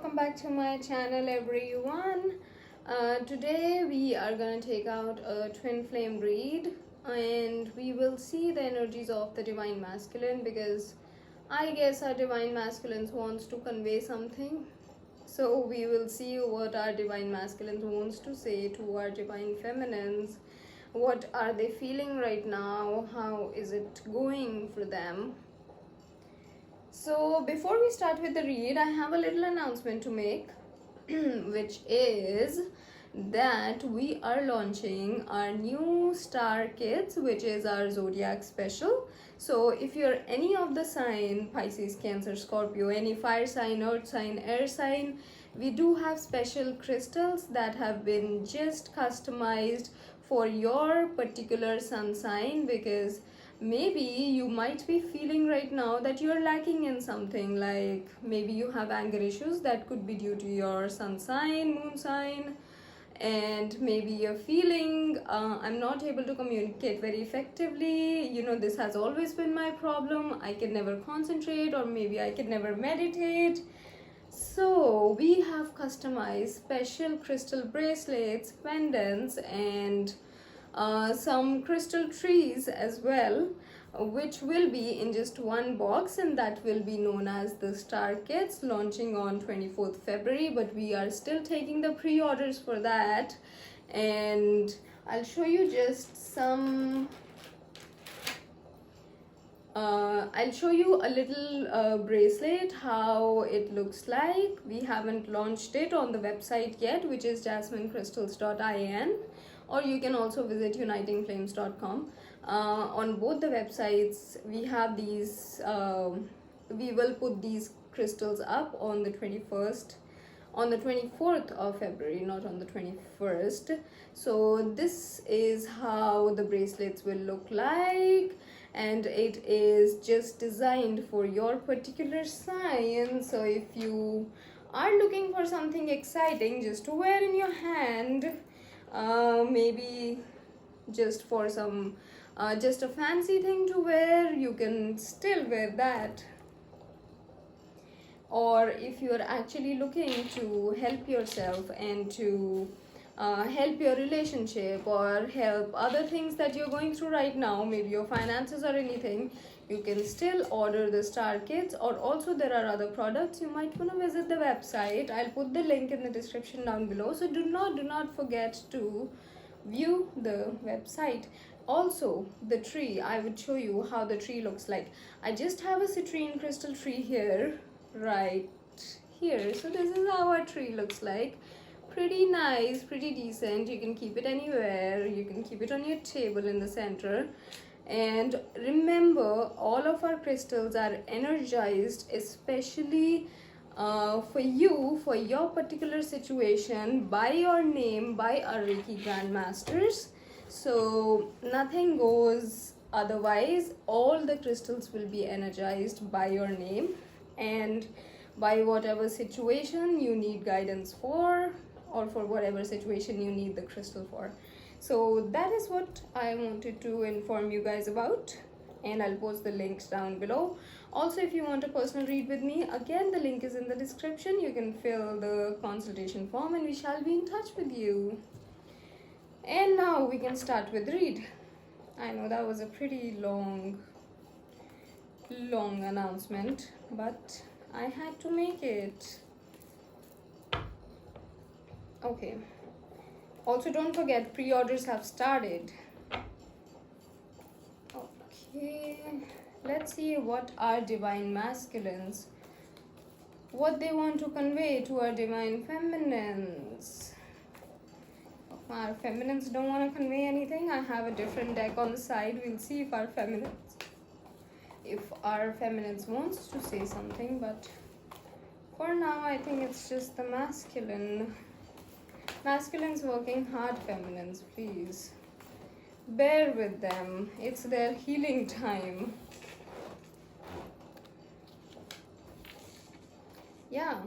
welcome back to my channel everyone. Today we are going to take out a twin flame read and we will see the energies of the divine masculine, because I guess our divine masculines wants to convey something. So we will see what our divine masculines wants to say to our divine feminines. What are they feeling right now? How is it going for them? So before we start with the read, I have a little announcement to make, which is that we are launching our new star kits, which is our zodiac special. So if you're any of the sign, Pisces, Cancer, Scorpio, any fire sign, earth sign, air sign, we do have special crystals that have been just customized for your particular sun sign, because maybe you might be feeling right now that you're lacking in something, like maybe you have anger issues that could be due to your sun sign, moon sign, and maybe you're feeling I'm not able to communicate very effectively. This has always been my problem. I can never concentrate, or maybe I can never meditate. So we have customized special crystal bracelets, pendants, and some crystal trees as well, which will be in just one box, and that will be known as the star kits, launching on 24th February. But we are still taking the pre-orders for that, and I'll show you just some I'll show you a little bracelet, how it looks like. We haven't launched it on the website yet, which is jasminecrystals.in, or you can also visit unitingflames.com. On both the websites, we have these, we will put these crystals up on the 21st, on the 24th of February, not on the 21st. So this is how the bracelets will look like, and it is just designed for your particular sign. So if you are looking for something exciting just to wear in your hand, maybe just for some just a fancy thing to wear, you can still wear that. Or if you're actually looking to help yourself and to help your relationship, or help other things that you're going through right now, maybe your finances or anything, you can still order the star kits. Or also there are other products. You might want to visit the website. I'll put the link in the description down below, so do not forget to view the website. Also the tree, I would show you how the tree looks like. I just have a citrine crystal tree here, right here. So this is how our tree looks like. Pretty nice, pretty decent. You can keep it anywhere. You can keep it on your table in the center. And remember, all of our crystals are energized, especially for you, for your particular situation, by your name, by our Reiki Grandmasters. So nothing goes otherwise. All the crystals will be energized by your name and by whatever situation you need guidance for, or for whatever situation you need the crystal for. So that is what I wanted to inform you guys about, and I'll post the links down below. Also, if you want a personal read with me, again the link is in the description. You can fill the consultation form and we shall be in touch with you. And now we can start with the read. I know that was a pretty long announcement, but I had to make it. Okay. Also, don't forget, pre-orders have started. Okay. Let's see what our divine masculines, what they want to convey to our divine feminines. Our feminines don't want to convey anything. I have a different deck on the side. We'll see if our feminines wants to say something, but for now I think it's just the masculines working hard. Feminines, please bear with them. It's their healing time. Yeah.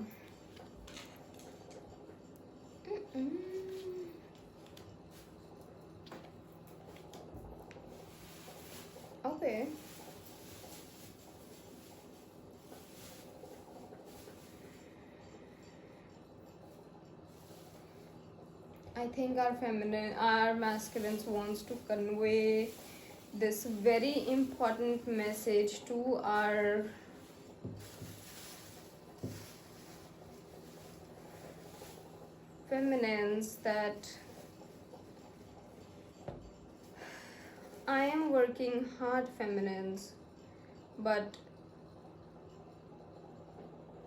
Okay. I think our masculines wants to convey this very important message to our feminines that I am working hard, feminines, but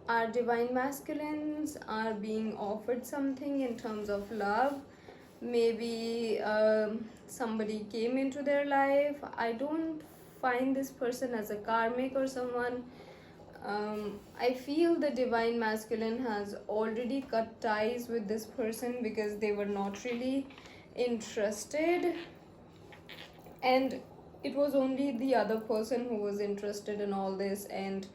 our divine masculines are being offered something in terms of love. Maybe somebody came into their life. I don't find this person as a karmic or someone. I feel the divine masculine has already cut ties with this person because they were not really interested, and it was only the other person who was interested in all this. And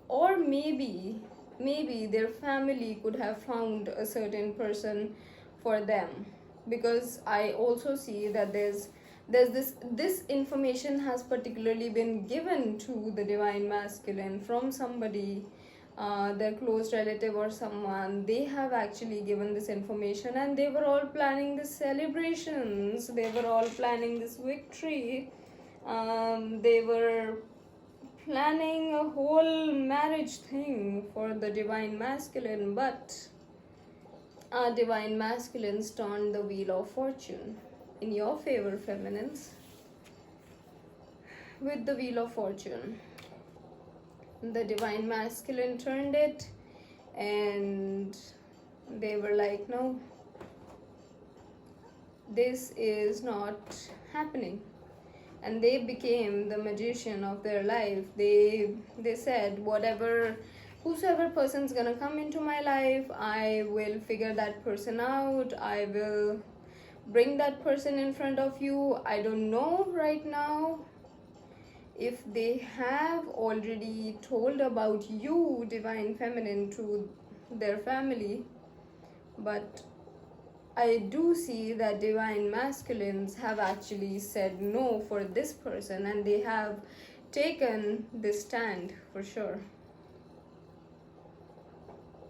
or maybe their family could have found a certain person for them, because I also see that there's this information has particularly been given to the divine masculine from somebody, their close relative or someone. They have actually given this information, and they were all planning this celebrations, they were all planning this victory, they were planning a whole marriage thing for the divine masculine. But our divine masculines turned the wheel of fortune in your favor, feminines. With the wheel of fortune, the divine masculine turned it, and they were like, no, this is not happening. And they became the magician of their life. They said, whosoever person's gonna come into my life, I will figure that person out, I will bring that person in front of you. I don't know right now if they have already told about you, divine feminine, to their family, but I do see that divine masculines have actually said no for this person, and they have taken this stand for sure.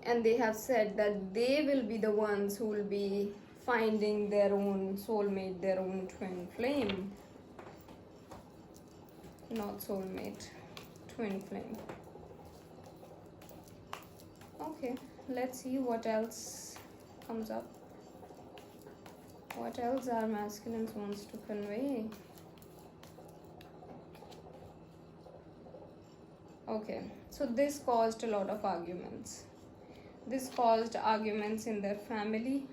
And they have said that they will be the ones who will be finding their own soulmate, their own twin flame. Not soulmate, twin flame. Okay, let's see what else comes up. What else our masculines wants to convey? Okay, so this caused a lot of arguments. This caused arguments in their family.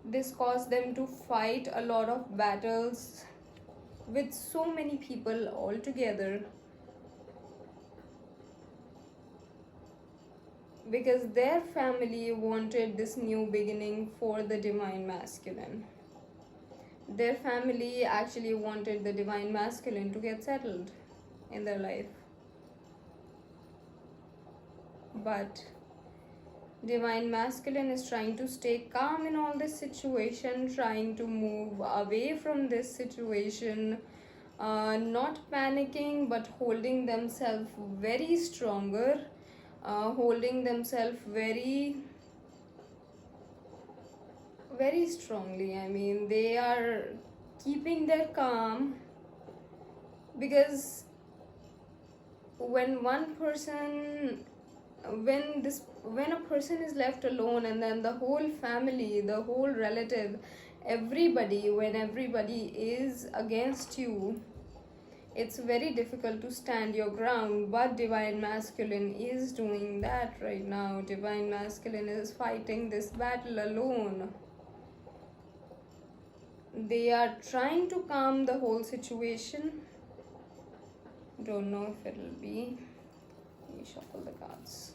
This caused them to fight a lot of battles with so many people all together, because their family wanted this new beginning for the divine masculine. Their family actually wanted the divine masculine to get settled in their life. But divine masculine is trying to stay calm in all this situation, trying to move away from this situation, not panicking, but holding themselves very stronger, holding themselves very very strongly. I mean, they are keeping their calm, because when one person when a person is left alone, and then the whole family, the whole relative, everybody, when everybody is against you, it's very difficult to stand your ground. But divine masculine is doing that right now. Divine masculine is fighting this battle alone. They are trying to calm the whole situation. Don't know if it'll be. Let me shuffle the cards.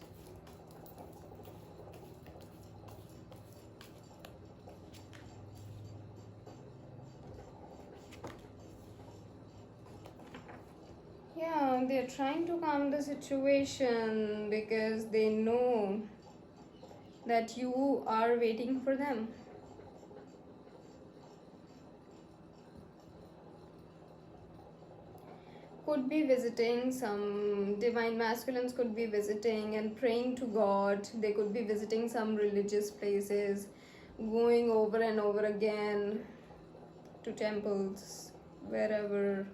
Yeah, they're trying to calm the situation because they know that you are waiting for them. could be visiting, some divine masculines could be visiting and praying to God. They could be visiting some religious places, going over and over again to temples, wherever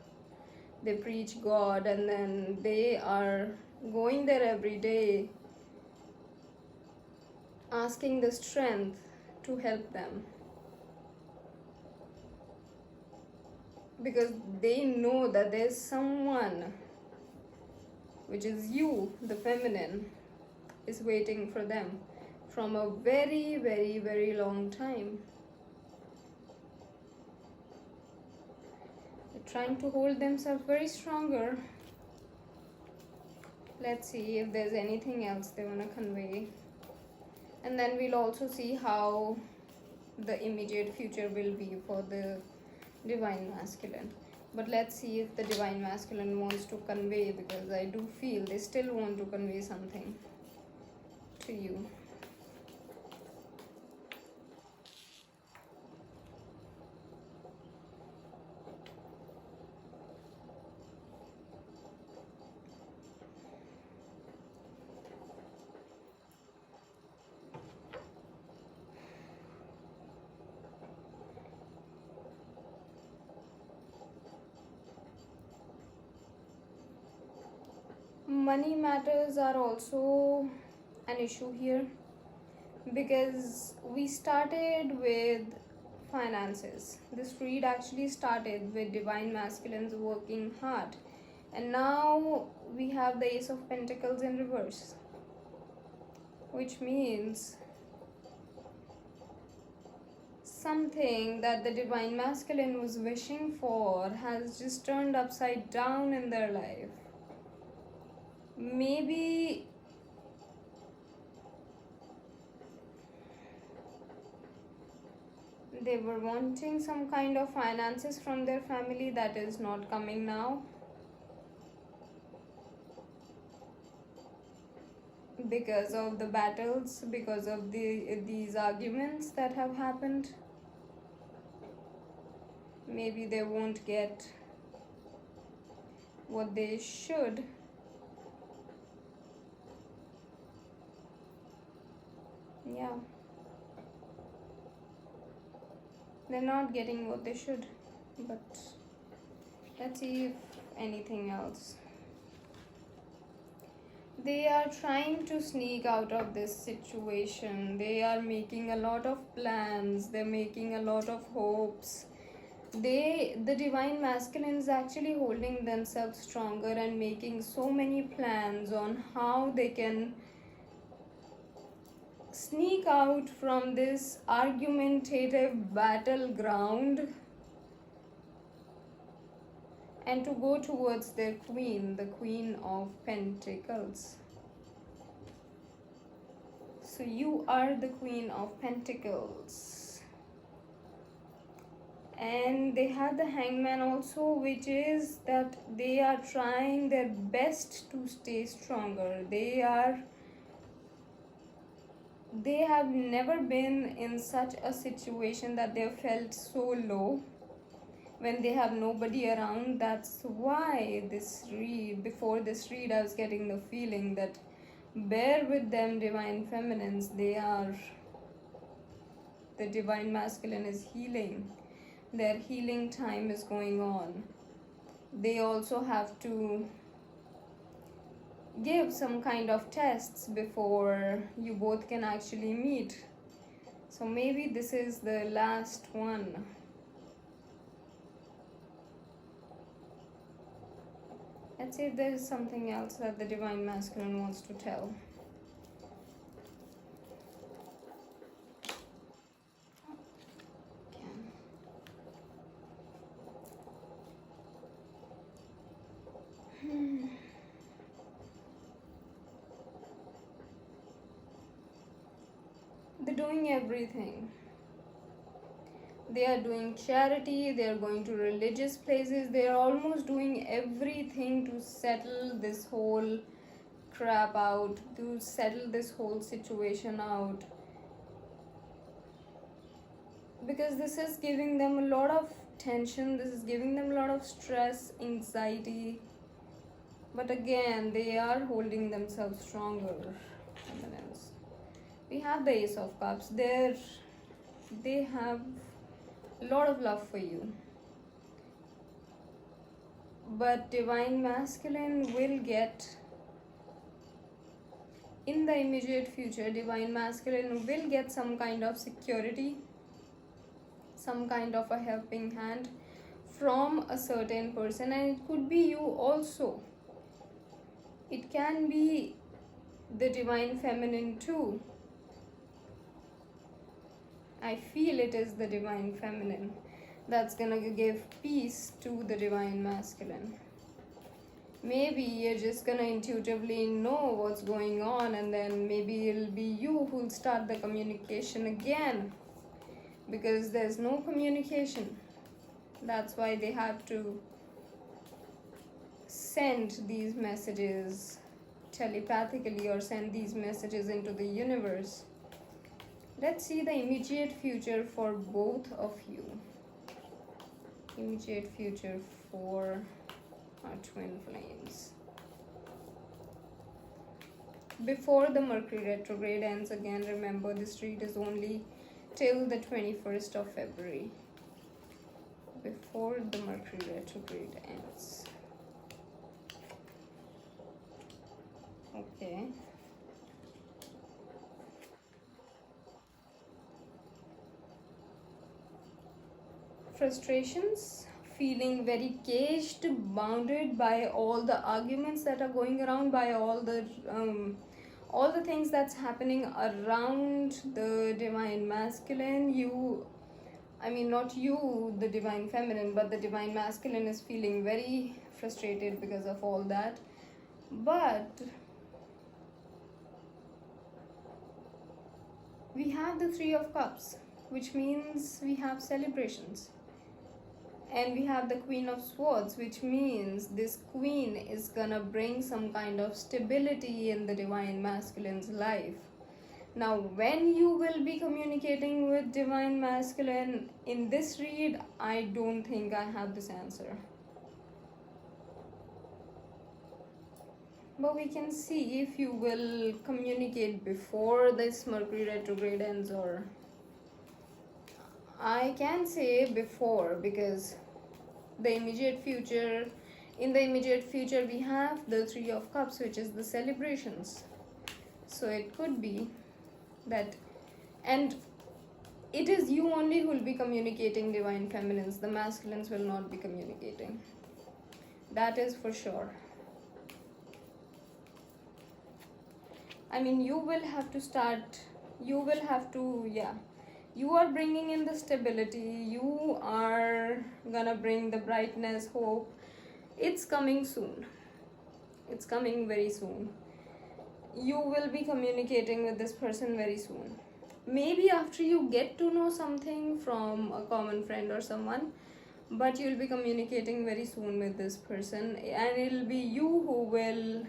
they preach God, and then they are going there every day, asking the strength to help them, because they know that there's someone, which is you, the feminine, is waiting for them from a very, very, very long time. They're trying to hold themselves very stronger. Let's see if there's anything else they want to convey. And then we'll also see how the immediate future will be for the divine masculine. But let's see if the divine masculine wants to convey, because I do feel they still want to convey something to you. Money matters are also an issue here, because we started with finances. This read actually started with divine masculines working hard, and now we have the Ace of Pentacles in reverse, which means something that the divine masculine was wishing for has just turned upside down in their life. Maybe they were wanting some kind of finances from their family that is not coming now, because of the battles, because of these arguments that have happened. Maybe they won't get what they should. Yeah, they're not getting what they should. But let's see if anything else. They are trying to sneak out of this situation. They are making a lot of plans, they're making a lot of hopes. The divine masculine is actually holding themselves stronger and making so many plans on how they can sneak out from this argumentative battleground and to go towards their queen, the Queen of Pentacles. So you are the Queen of Pentacles. And they have the Hangman also, which is that they are trying their best to stay stronger. They have never been in such a situation that they felt so low when they have nobody around. That's why before this read, I was getting the feeling that bear with them, divine feminines. The divine masculine is healing. Their healing time is going on. They also have to give some kind of tests before you both can actually meet. So maybe this is the last one. Let's see if there is something else that the divine masculine wants to tell. They're doing everything. They are doing charity, they are going to religious places, they are almost doing everything to settle this whole crap out, to settle this whole situation out. Because this is giving them a lot of tension, this is giving them a lot of stress, anxiety. but again they are holding themselves stronger. Feminines. We have the Ace of Cups. They have a lot of love for you, but Divine Masculine will get, in the immediate future, Divine Masculine will get some kind of security, some kind of a helping hand from a certain person, and it could be you also. It can be the Divine Feminine too. I feel it is the Divine Feminine that's gonna give peace to the Divine Masculine. Maybe you're just gonna intuitively know what's going on, and then maybe it'll be you who'll start the communication again, because there's no communication. That's why they have to send these messages telepathically or send these messages into the universe. Let's see the immediate future for both of you. Immediate future for our twin flames. Before the Mercury retrograde ends, again remember this read is only till the 21st of February. Before the Mercury retrograde ends. Okay. Frustrations, feeling very caged, bounded by all the arguments that are going around, by all the things that's happening around the Divine Masculine. Not you, the Divine Feminine, but the Divine Masculine is feeling very frustrated because of all that. But we have the Three of Cups, which means we have celebrations. And we have the Queen of Swords, which means this queen is gonna bring some kind of stability in the Divine Masculine's life. Now, when you will be communicating with Divine Masculine in this read, I don't think I have this answer. But we can see if you will communicate before this Mercury retrograde ends, or I can say before, because in the immediate future we have the Three of Cups, which is the celebrations. So it could be that, and it is you only who will be communicating, Divine Feminines. The masculines will not be communicating. That is for sure. You will have to you are bringing in the stability, you are gonna bring the brightness, hope. It's coming soon. It's coming very soon. You will be communicating with this person very soon. Maybe after you get to know something from a common friend or someone, but you'll be communicating very soon with this person, and it'll be you who will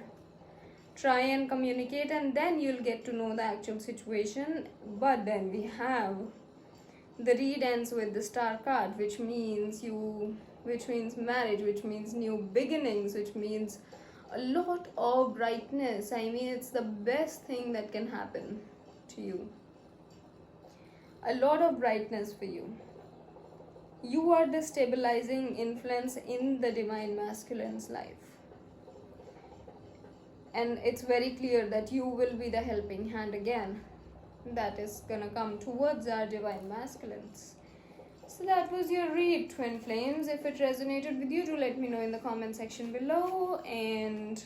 try and communicate, and then you'll get to know the actual situation. But then we have the read ends with the Star card, which means marriage, which means new beginnings, which means a lot of brightness. It's the best thing that can happen to you. A lot of brightness for you. You are the stabilizing influence in the Divine Masculine's life. And it's very clear that you will be the helping hand again that is gonna come towards our Divine Masculines. So that was your read, Twin Flames. If it resonated with you, do let me know in the comment section below. And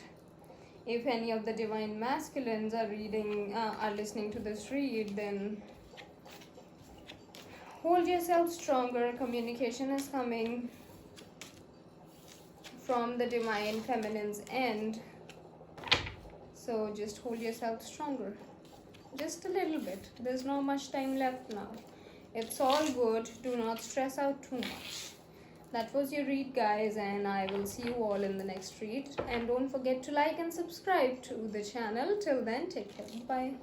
if any of the Divine Masculines are listening to this read, then hold yourself stronger. Communication is coming from the Divine Feminine's end. So just hold yourself stronger. Just a little bit. There's not much time left now. It's all good. Do not stress out too much. That was your read, guys, and I will see you all in the next read. And don't forget to like and subscribe to the channel. Till then, take care. Bye.